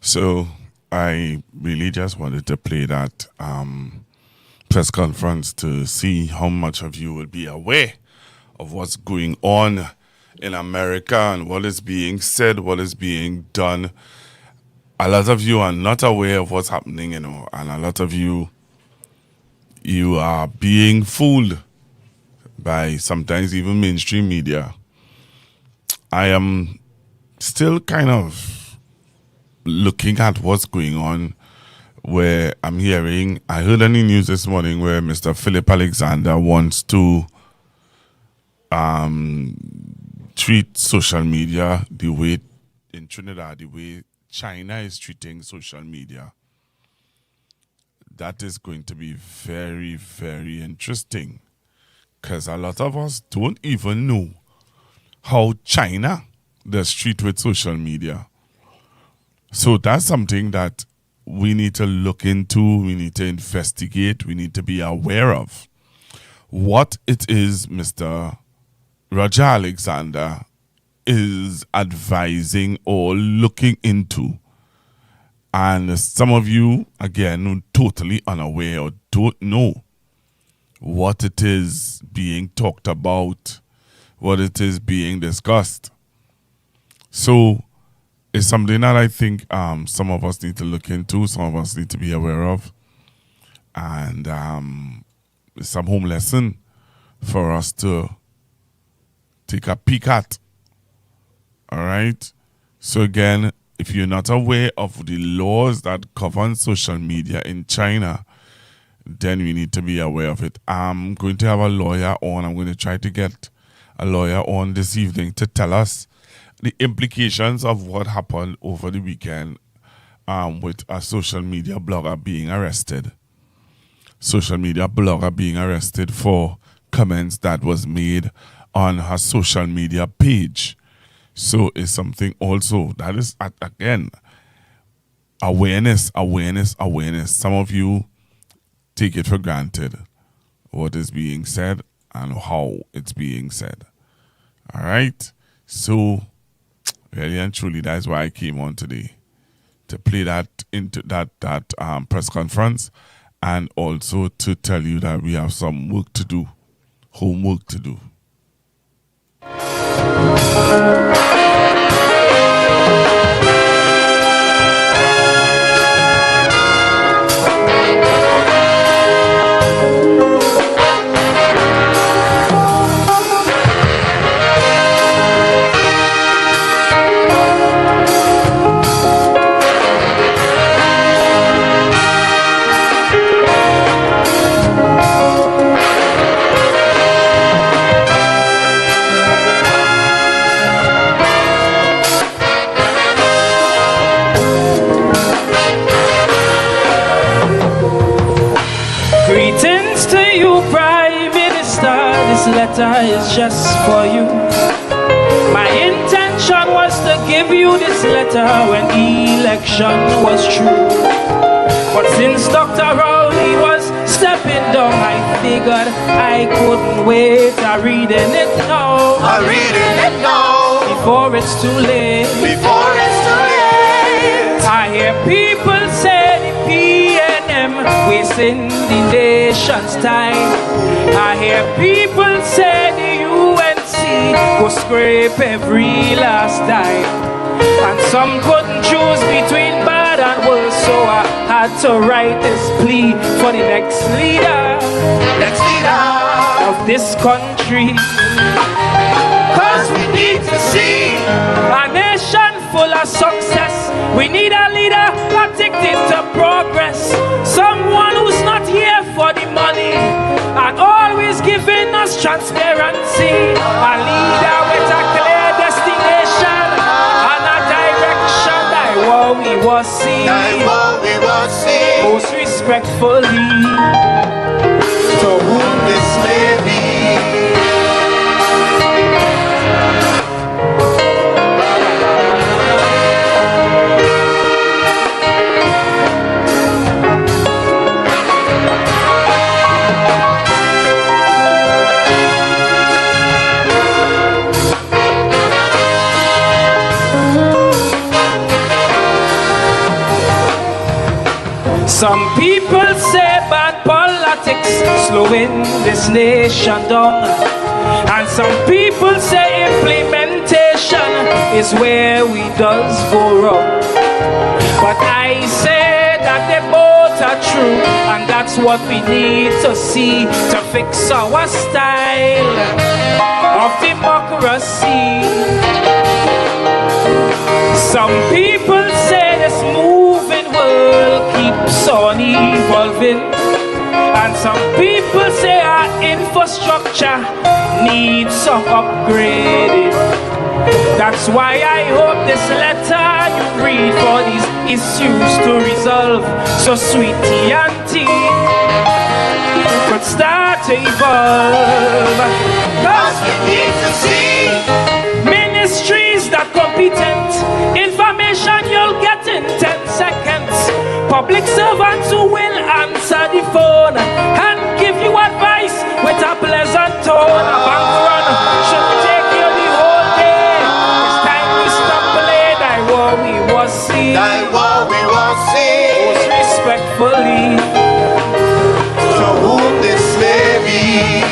So I really just wanted to play that press conference to see how much of you will be aware of what's going on in America and what is being said, what is being done. A lot of you are not aware of what's happening, and a lot of you are being fooled by sometimes even mainstream media. I am still kind of looking at what's going on, where I heard on the news this morning where Mr. Philip Alexander wants to treat social media the way in Trinidad, the way China is treating social media. That is going to be very, very interesting, because a lot of us don't even know how China does treat with social media. So that's something that we need to look into, we need to investigate, we need to be aware of what it is Mr. Roger Alexander is advising or looking into. And some of you, again, totally unaware or don't know what it is being talked about, what it is being discussed. So it's something that I think some of us need to look into, some of us need to be aware of. And it's some home lesson for us to take a peek at. All right? So again, if you're not aware of the laws that govern social media in China, then we need to be aware of it. I'm going to have a lawyer on. I'm going to try to get a lawyer on this evening to tell us the implications of what happened over the weekend with a social media blogger being arrested. Social media blogger being arrested for comments that was made on her social media page. So it's something also that is, again, awareness. Some of you take it for granted, what is being said and how it's being said. All right? So really and truly, that's why I came on today, to play that into that press conference, and also to tell you that we have some work to do homework to do. Greetings to you, Prime Minister. This letter is just for you. My intention was to give you this letter when election was true. But since Dr. Rowley was stepping down, I figured I couldn't wait. I'm reading it now. I'm reading it now. Before it's too late. Before it's too late. I hear people say the PNM wasting the nation's time. I hear people say the UNC go scrape every last dime. And some couldn't choose between bad and worse, so I had to write this plea for the next leader of this country. Cause we need to see a nation full of success. We need a leader addicted to progress. Someone who's not here for the money and always giving us transparency. A leader with a clear destination and a direction that we will see. Most respectfully, to whom this may be. Some people say bad politics slowing this nation down. And some people say implementation is where we does go wrong. But I say that they both are true, and that's what we need to see to fix our style of democracy. Some people say this moving world keeps on evolving, and some people say our infrastructure needs some upgrading. That's why I hope this letter you read for these issues to resolve, so sweetie auntie could start to evolve. Cause we need to see ministries that competent, information you'll get in 10 seconds, public servants who will answer the phone and give you advice with a pleasant tone. A bank run should take you the whole day. It's time we stop playing that war we was see. Most respectfully, to whom this may be.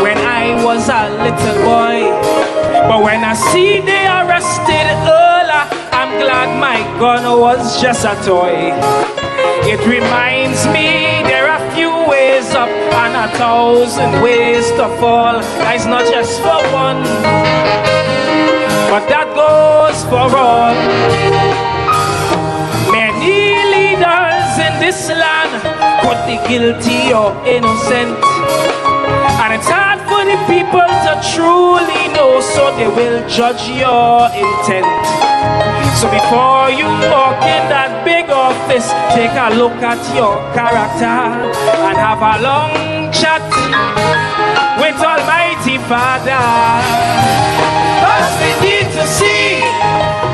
When I was a little boy, but when I see they arrested Earl, I'm glad my gun was just a toy. It reminds me there are few ways up and 1,000 ways to fall. That's not just for one, but that goes for all. Many leaders in this land could be guilty or innocent, and it's hard for the people to truly know, so they will judge your intent. So before you walk in that big office, take a look at your character and have a long chat with Almighty Father. Cause we need to see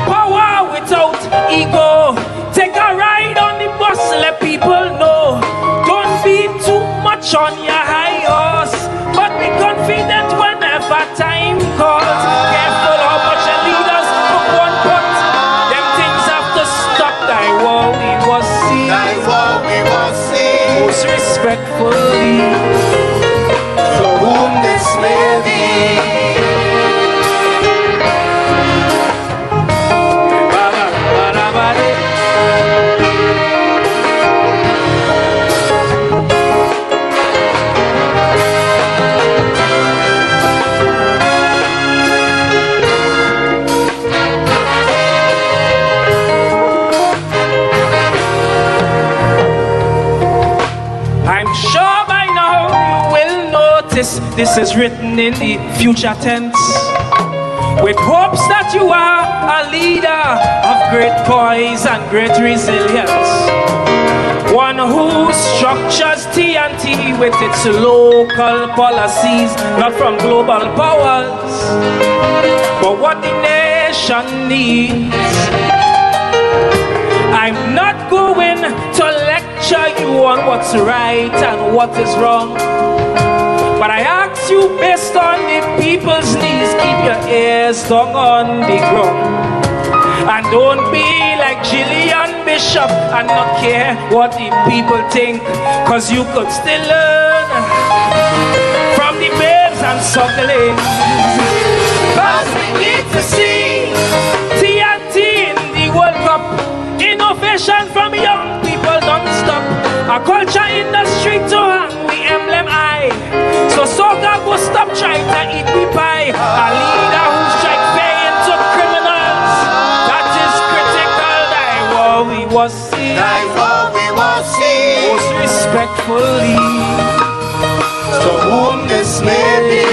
power without ego. Take a ride on the bus, let people know. Don't be too much on your high horse, but be confident whenever time calls. Careful how much your leaders put one pot. Them things have to stop. Thy war we was see. Thy war we was see. Most respectfully, for whom this may be. This is written in the future tense, with hopes that you are a leader of great poise and great resilience, one who structures TNT with its local policies, not from global powers, but what the nation needs. I'm not going to lecture you on what's right and what is wrong, but I ask you based on the people's needs, keep your ears down on the ground. And don't be like Gillian Bishop and not care what the people think, cause you could still learn from the babes and sucklings. Cause we need to see TNT in the World Cup, innovation from young people non-stop, a culture industry to hang the emblem high. So Soca go stop trying to eat the pie. A leader who strike fear into criminals, that is critical. Thy war we was see. Thy war we was see. Most respectfully, to whom this may be.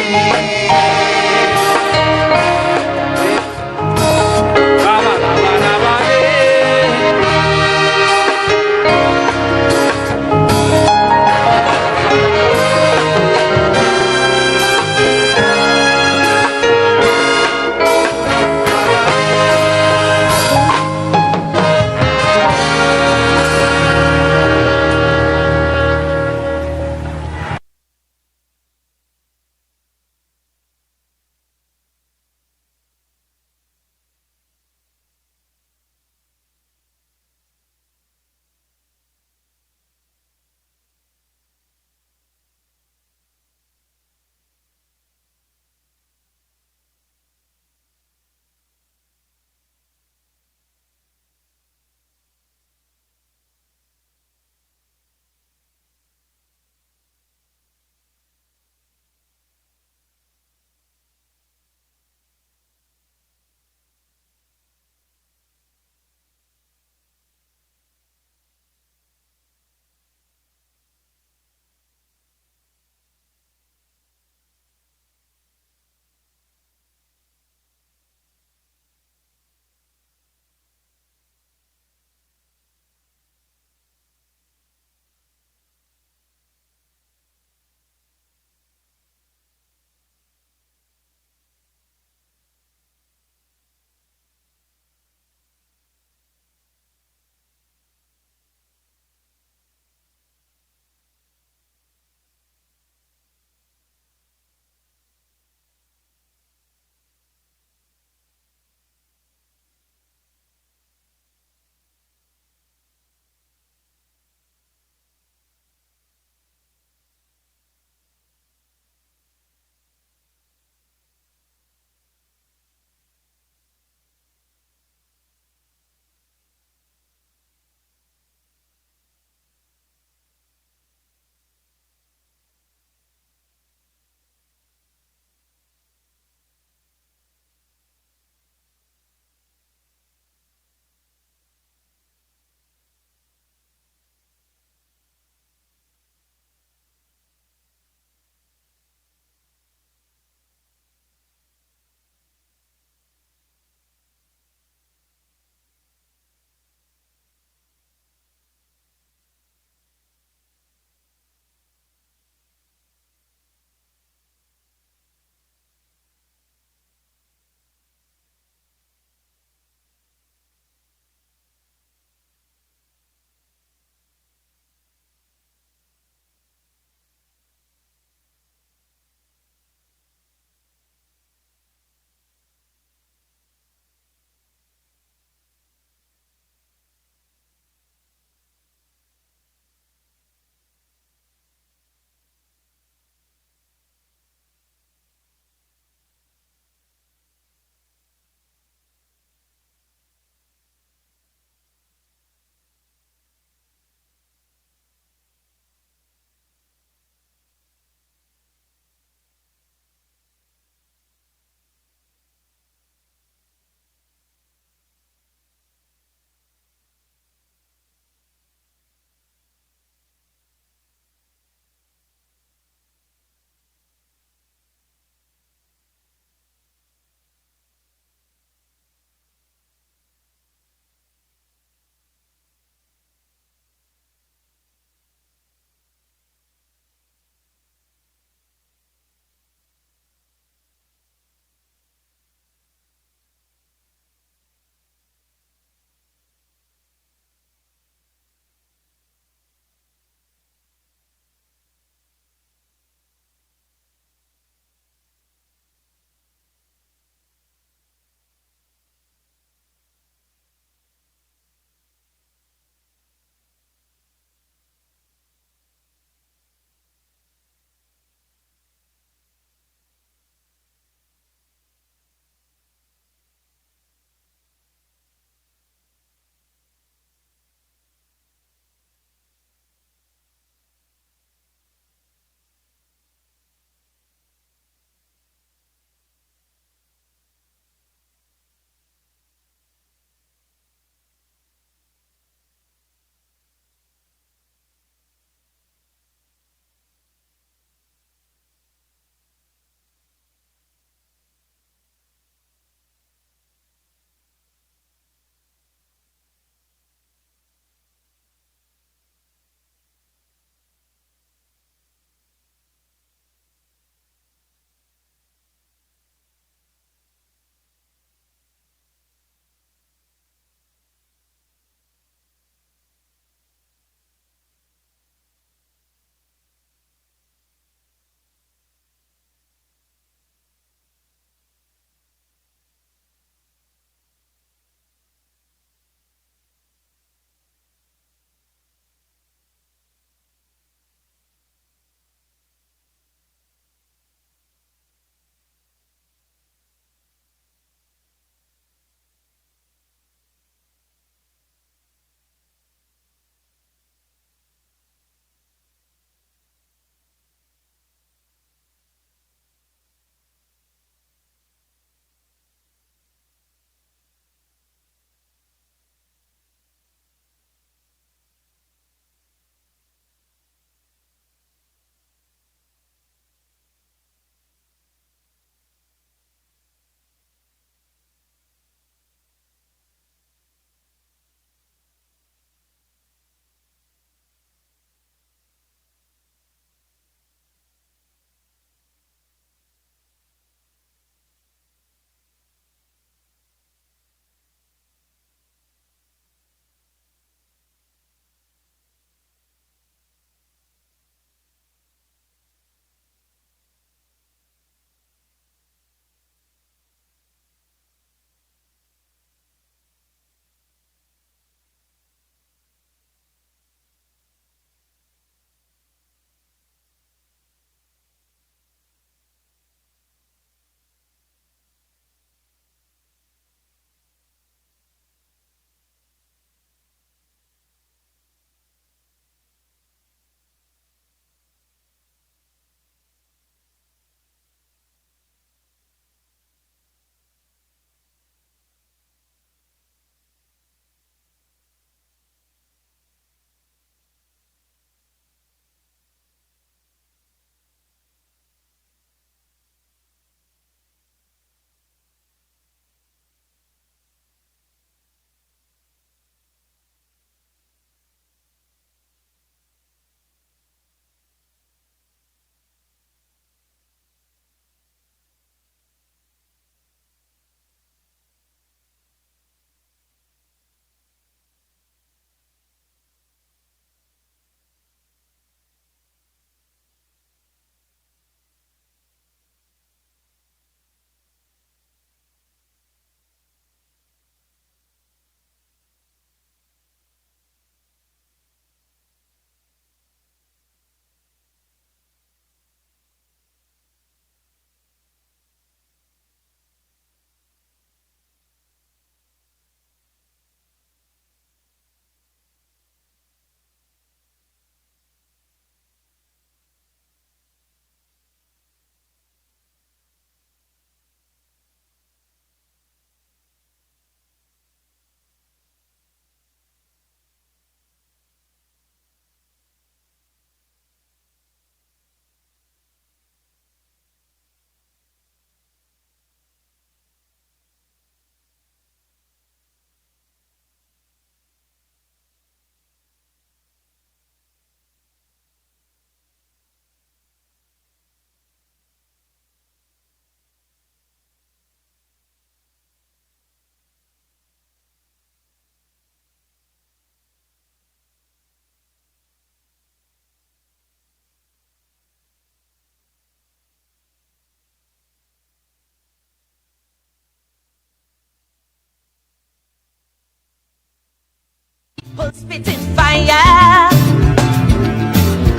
spitting fire,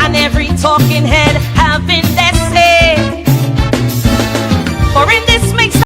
and every talking head having their